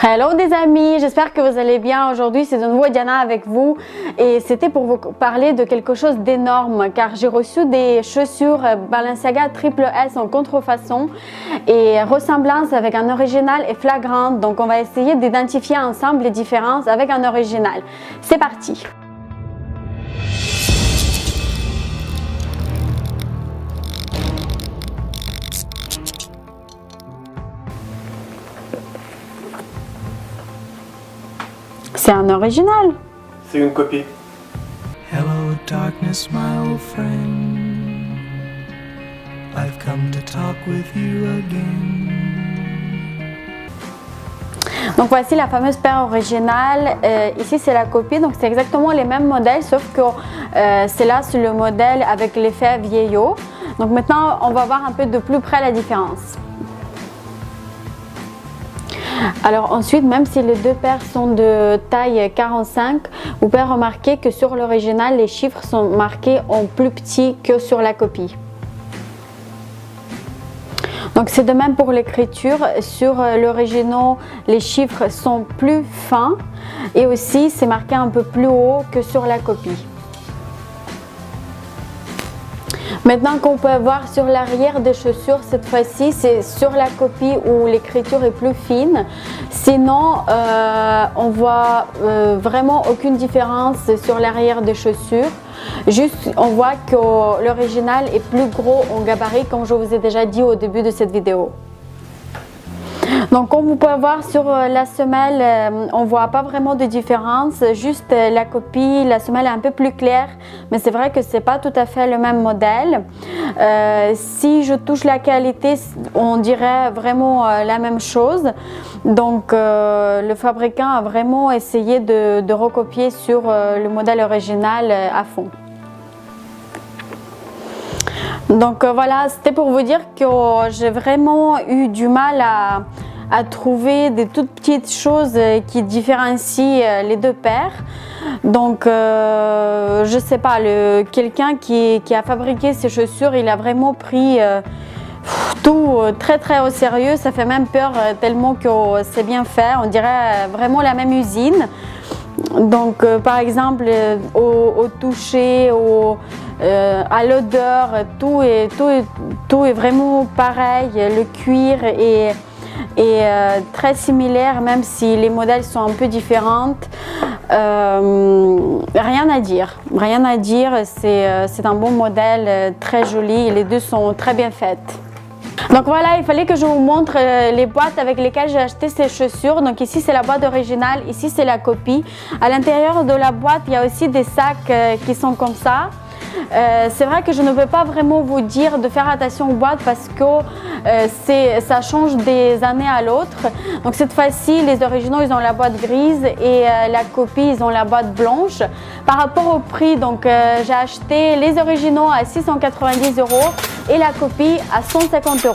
Hello des amis, j'espère que vous allez bien. Aujourd'hui c'est de nouveau Diana avec vous et c'était pour vous parler de quelque chose d'énorme car j'ai reçu des chaussures Balenciaga Triple S en contrefaçon et ressemblance avec un original est flagrante, donc on va essayer d'identifier ensemble les différences avec un original. C'est parti! C'est un original. C'est une copie. Hello darkness, my old friend. I've come to talk with you again. Donc voici la fameuse paire originale. Ici c'est la copie, donc c'est exactement les mêmes modèles, sauf que c'est là sur le modèle avec l'effet vieillot. Donc maintenant on va voir un peu de plus près la différence. Alors ensuite, même si les deux paires sont de taille 45, vous pouvez remarquer que sur l'original, les chiffres sont marqués en plus petit que sur la copie. Donc c'est de même pour l'écriture. Sur l'original, les chiffres sont plus fins et aussi c'est marqué un peu plus haut que sur la copie. Maintenant qu'on peut voir sur l'arrière des chaussures, cette fois-ci c'est sur la copie où l'écriture est plus fine. Sinon on voit vraiment aucune différence sur l'arrière des chaussures. Juste on voit que l'original est plus gros en gabarit comme je vous ai déjà dit au début de cette vidéo. Donc comme vous pouvez voir sur la semelle, on ne voit pas vraiment de différence, juste la copie, la semelle est un peu plus claire, mais c'est vrai que ce n'est pas tout à fait le même modèle. Si je touche la qualité, on dirait vraiment la même chose. Donc le fabricant a vraiment essayé de recopier sur le modèle original à fond. Donc voilà, c'était pour vous dire que j'ai vraiment eu du mal à trouver des toutes petites choses qui différencient les deux paires. Donc je sais pas, quelqu'un qui a fabriqué ces chaussures, il a vraiment pris tout très au sérieux. Ça fait même peur tellement que c'est bien fait, on dirait vraiment la même usine. Donc par exemple au toucher, à l'odeur, tout est vraiment pareil. Le cuir est très similaire, même si les modèles sont un peu différents. Rien à dire, c'est un bon modèle, très joli, les deux sont très bien faites. Donc voilà, il fallait que je vous montre les boîtes avec lesquelles j'ai acheté ces chaussures. Donc ici c'est la boîte originale, ici c'est la copie. À l'intérieur de la boîte, il y a aussi des sacs qui sont comme ça. C'est vrai que je ne peux pas vraiment vous dire de faire attention aux boîtes parce que ça change des années à l'autre. Donc cette fois-ci, les originaux ils ont la boîte grise et la copie ils ont la boîte blanche. Par rapport au prix, donc j'ai acheté les originaux à 690 € et la copie à 150 €.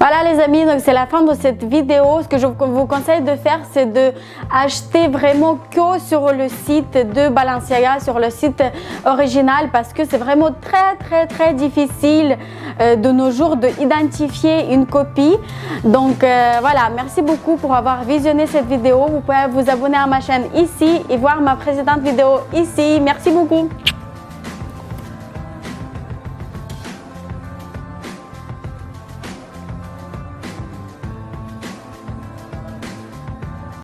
Voilà les amis, donc c'est la fin de cette vidéo. Ce que je vous conseille de faire, c'est de acheter vraiment que sur le site de Balenciaga, sur le site original, parce que c'est vraiment très difficile de nos jours d'identifier une copie. Donc voilà, merci beaucoup pour avoir visionné cette vidéo. Vous pouvez vous abonner à ma chaîne ici et voir ma précédente vidéo ici. Merci beaucoup.